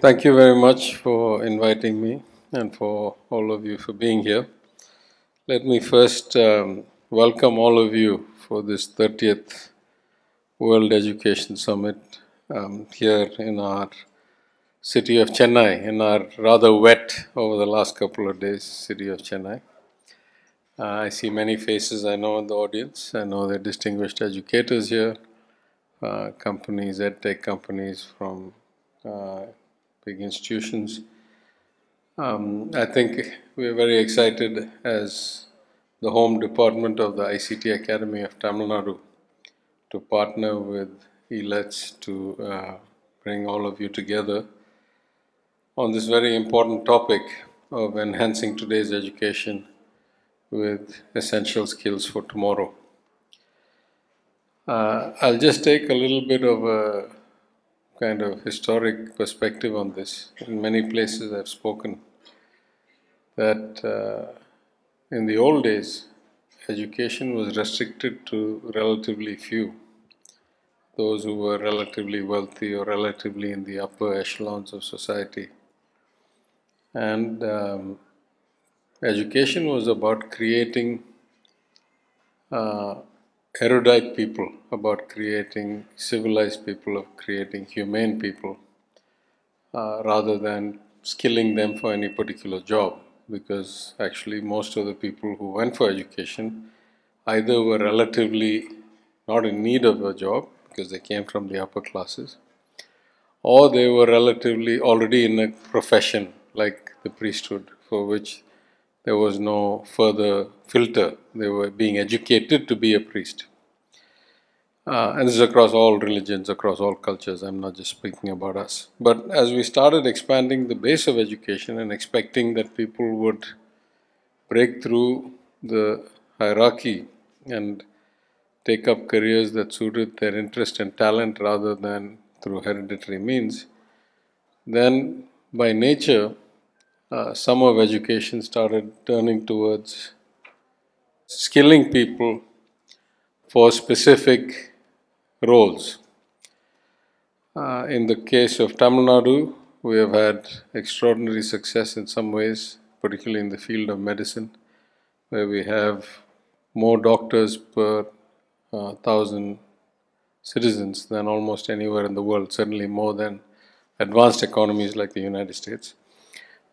Thank you very much for inviting me and for all of you for being here. Let me first welcome all of you for this 30th World Education Summit here in our city of Chennai, in our rather wet over the last couple of days city of Chennai. I see many faces I know in the audience. I know they're distinguished educators here, companies, edtech companies from big institutions. I think we're very excited as the home department of the ICT Academy of Tamil Nadu to partner with ELETS to bring all of you together on this very important topic of enhancing today's education with essential skills for tomorrow. I'll just take a little bit of a kind of historic perspective on this. In many places I've spoken that in the old days, education was restricted to relatively few, those who were relatively wealthy or relatively in the upper echelons of society. And education was about creating erudite people, about creating civilized people, of creating humane people, rather than skilling them for any particular job. Because actually most of the people who went for education either were relatively not in need of a job because they came from the upper classes, or they were relatively already in a profession like the priesthood for which there was no further filter. They were being educated to be a priest. And this is across all religions, across all cultures. I'm not just speaking about us. But as we started expanding the base of education and expecting that people would break through the hierarchy and take up careers that suited their interest and talent rather than through hereditary means, then by nature, some of education started turning towards skilling people for specific roles. In the case of Tamil Nadu, we have had extraordinary success in some ways, particularly in the field of medicine, where we have more doctors per 1,000 citizens than almost anywhere in the world, certainly more than advanced economies like the United States.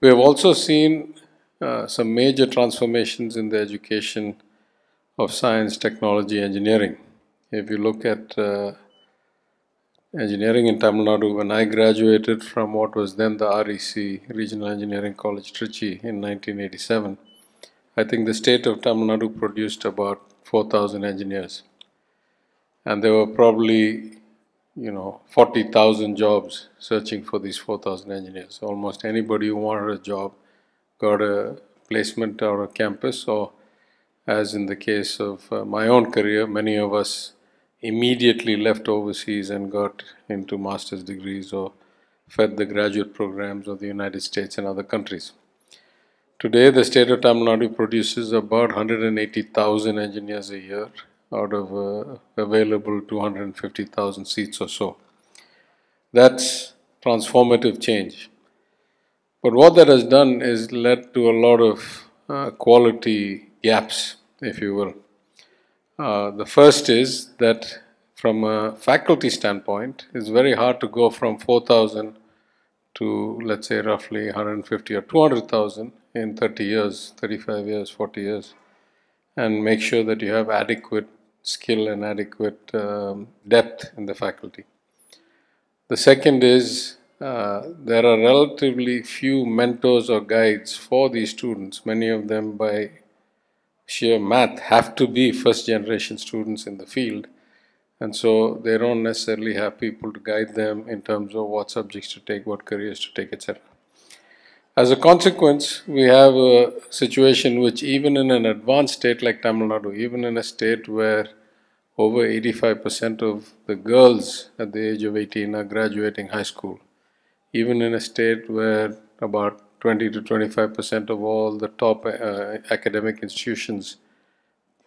We have also seen some major transformations in the education of science, technology, engineering. If you look at engineering in Tamil Nadu, when I graduated from what was then the REC, Regional Engineering College, Trichy, in 1987, I think the state of Tamil Nadu produced about 4,000 engineers. And there were probably, 40,000 jobs searching for these 4,000 engineers. Almost anybody who wanted a job got a placement or a campus, or as in the case of my own career, many of us immediately left overseas and got into master's degrees or fed the graduate programs of the United States and other countries. Today, the state of Tamil Nadu produces about 180,000 engineers a year out of available 250,000 seats or so. That's transformative change. But what that has done is led to a lot of quality gaps, if you will. The first is that from a faculty standpoint, it's very hard to go from 4,000 to, let's say, roughly 150 or 200,000 in 30 years, 35 years, 40 years, and make sure that you have adequate skill and adequate depth in the faculty. The second is there are relatively few mentors or guides for these students. Many of them, by sheer math, have to be first-generation students in the field, and so they don't necessarily have people to guide them in terms of what subjects to take, what careers to take, etc. As a consequence, we have a situation which, even in an advanced state like Tamil Nadu, even in a state where over 85% of the girls at the age of 18 are graduating high school, even in a state where about 20 to 25% of all the top academic institutions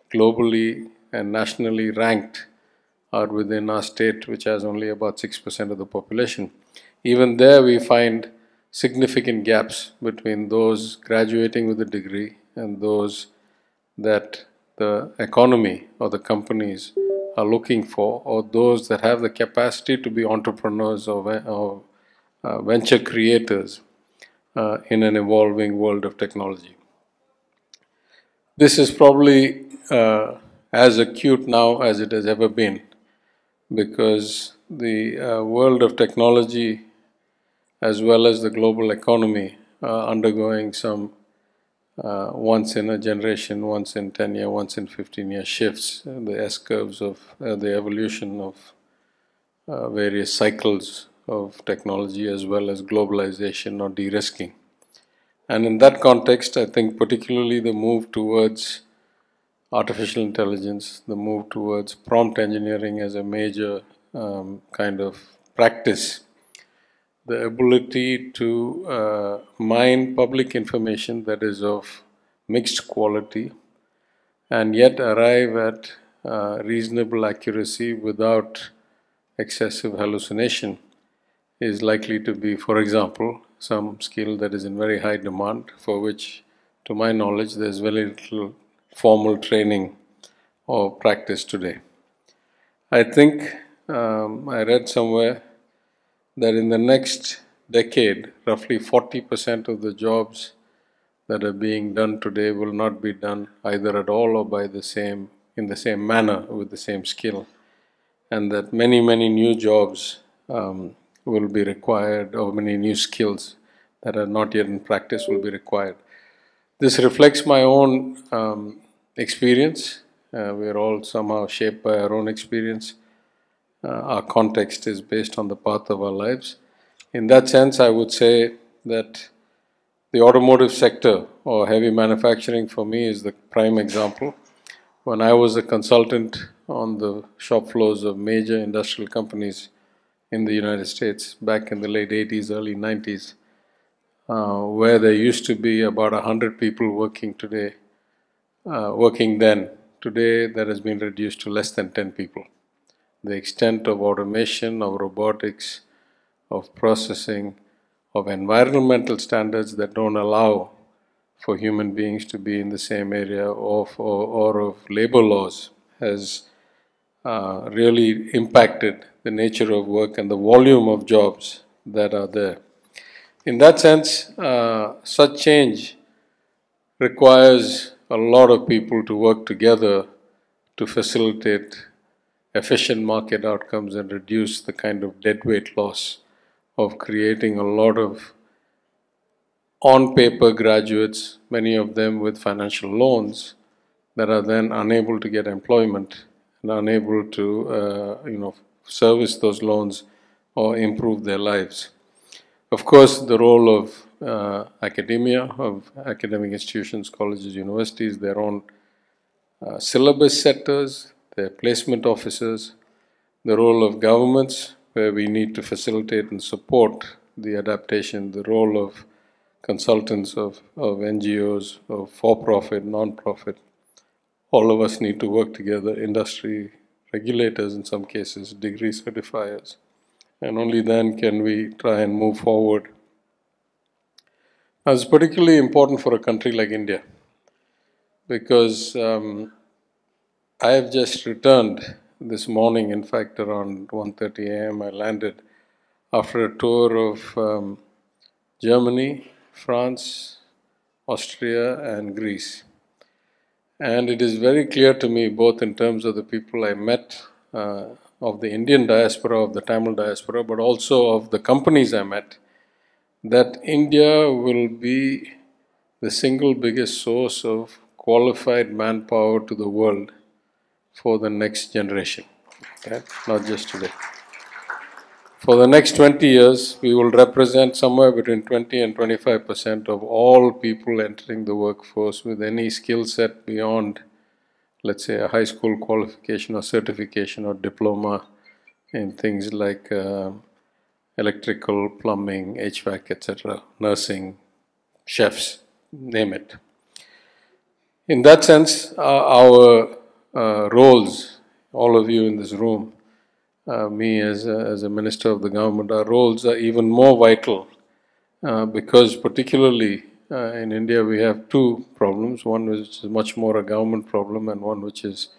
globally and nationally ranked are within our state, which has only about 6% of the population. even there we find significant gaps between those graduating with a degree and those that the economy or the companies are looking for, or those that have the capacity to be entrepreneurs or venture creators in an evolving world of technology. This is probably as acute now as it has ever been, because the world of technology as well as the global economy are undergoing some once in a generation, once in 10-year, once in 15-year shifts, the S-curves of the evolution of various cycles of technology as well as globalization or de-risking. And in that context, I think particularly the move towards artificial intelligence, the move towards prompt engineering as a major kind of practice, the ability to mine public information that is of mixed quality and yet arrive at reasonable accuracy without excessive hallucination is likely to be, for example, some skill that is in very high demand, for which, to my knowledge, there is very little formal training or practice today. I think I read somewhere that in the next decade, roughly 40% of the jobs that are being done today will not be done either at all or by the same, in the same manner with the same skill, and that many new jobs will be required, or many new skills that are not yet in practice will be required. This reflects my own experience. We are all somehow shaped by our own experience. Our context is based on the path of our lives. In that sense, I would say that the automotive sector or heavy manufacturing for me is the prime example. When I was a consultant on the shop floors of major industrial companies in the United States back in the late 80s, early 90s, where there used to be about 100 people working then. Today, that has been reduced to less than 10 people. The extent of automation, of robotics, of processing, of environmental standards that don't allow for human beings to be in the same area, or of labor laws has really impacted the nature of work and the volume of jobs that are there. In that sense, such change requires a lot of people to work together to facilitate efficient market outcomes and reduce the kind of deadweight loss of creating a lot of on-paper graduates, many of them with financial loans, that are then unable to get employment and unable to service those loans or improve their lives. Of course, the role of academia, of academic institutions, colleges, universities, their own syllabus setters, their placement officers, the role of governments, where we need to facilitate and support the adaptation, the role of consultants, of NGOs, of for-profit, non-profit. All of us need to work together, industry, regulators in some cases, degree certifiers, and only then can we try and move forward. Now, it's particularly important for a country like India, because I have just returned this morning, in fact around 1:30 a.m. I landed after a tour of Germany, France, Austria and Greece. And it is very clear to me, both in terms of the people I met of the Indian diaspora, of the Tamil diaspora, but also of the companies I met, that India will be the single biggest source of qualified manpower to the world for the next generation, okay? Not just today. For the next 20 years, we will represent somewhere between 20 and 25% of all people entering the workforce with any skill set beyond, let's say, a high school qualification or certification or diploma in things like electrical, plumbing, HVAC, etc., nursing, chefs, name it. In that sense, our roles, all of you in this room, me as a minister of the government, our roles are even more vital because particularly in India we have two problems, one which is much more a government problem and one which is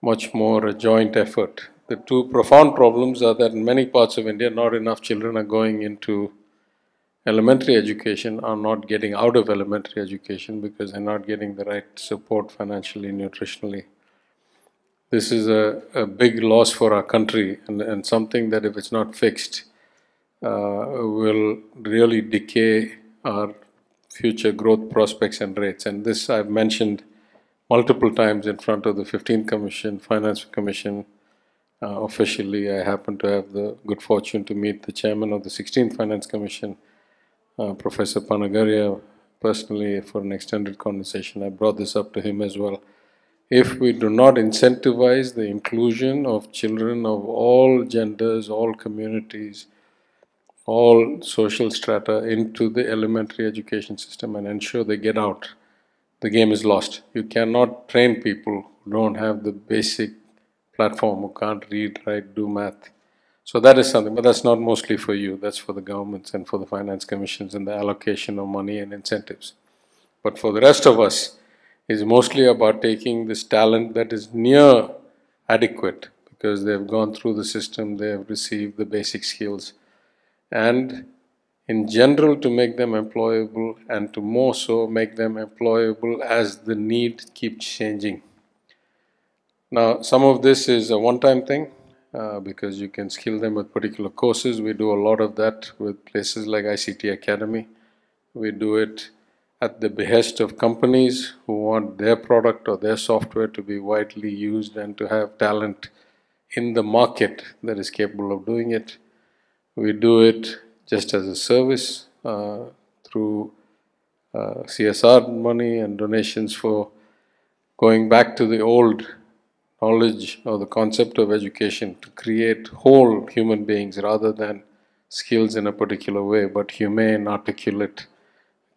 much more a joint effort. The two profound problems are that in many parts of India not enough children are going into elementary education, are not getting out of elementary education because they're not getting the right support financially, nutritionally. This is a big loss for our country and something that if it's not fixed will really decay our future growth prospects and rates. And this I've mentioned multiple times in front of the 15th Commission, Finance Commission. Officially, I happen to have the good fortune to meet the chairman of the 16th Finance Commission, Professor Panagaria, personally for an extended conversation. I brought this up to him as well. If we do not incentivize the inclusion of children of all genders, all communities, all social strata into the elementary education system and ensure they get out, the game is lost. You cannot train people who don't have the basic platform, who can't read, write, do math. So that is something, but that's not mostly for you, that's for the governments and for the finance commissions and the allocation of money and incentives. But for the rest of us, it's mostly about taking this talent that is near adequate because they've gone through the system, they have received the basic skills, and in general to make them employable and to more so make them employable as the need keeps changing. Now, some of this is a one-time thing because you can skill them with particular courses. We do a lot of that with places like ICT Academy. We do it at the behest of companies who want their product or their software to be widely used and to have talent in the market that is capable of doing it. We do it just as a service through CSR money and donations for going back to the old knowledge or the concept of education to create whole human beings rather than skills in a particular way, but humane, articulate,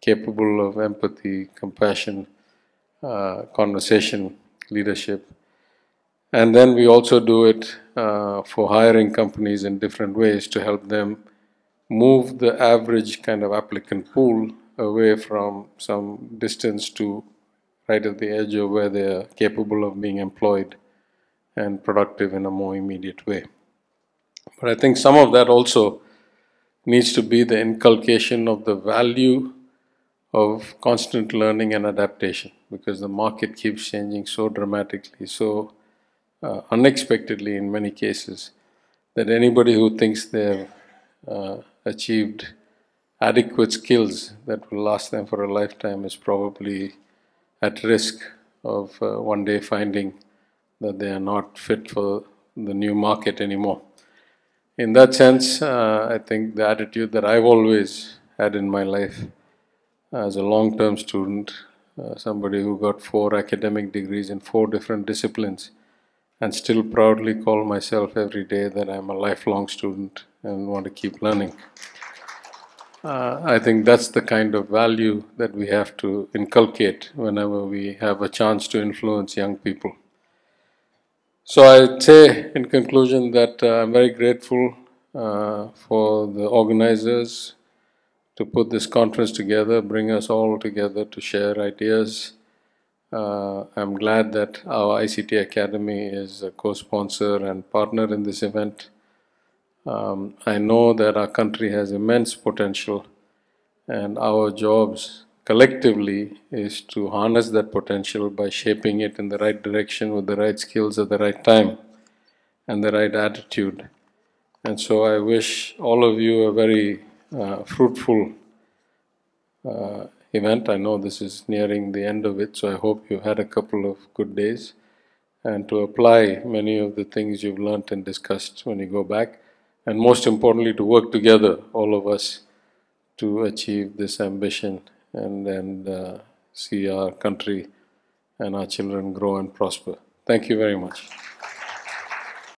capable of empathy, compassion, conversation, leadership. And then we also do it for hiring companies in different ways to help them move the average kind of applicant pool away from some distance to right at the edge of where they are capable of being employed and productive in a more immediate way. But I think some of that also needs to be the inculcation of the value of constant learning and adaptation because the market keeps changing so dramatically, so unexpectedly in many cases, that anybody who thinks they've achieved adequate skills that will last them for a lifetime is probably at risk of one day finding that they are not fit for the new market anymore. In that sense, I think the attitude that I've always had in my life as a long-term student, somebody who got 4 academic degrees in 4 different disciplines, and still proudly call myself every day that I'm a lifelong student and want to keep learning. I think that's the kind of value that we have to inculcate whenever we have a chance to influence young people. So I'd say in conclusion that I'm very grateful for the organizers to put this conference together, bring us all together to share ideas. I'm glad that our ICT Academy is a co-sponsor and partner in this event. I know that our country has immense potential and our jobs collectively is to harness that potential by shaping it in the right direction with the right skills at the right time and the right attitude. And so I wish all of you a very fruitful event. I know this is nearing the end of it, so I hope you've had a couple of good days and to apply many of the things you've learnt and discussed when you go back, and most importantly to work together, all of us, to achieve this ambition and see our country and our children grow and prosper. Thank you very much.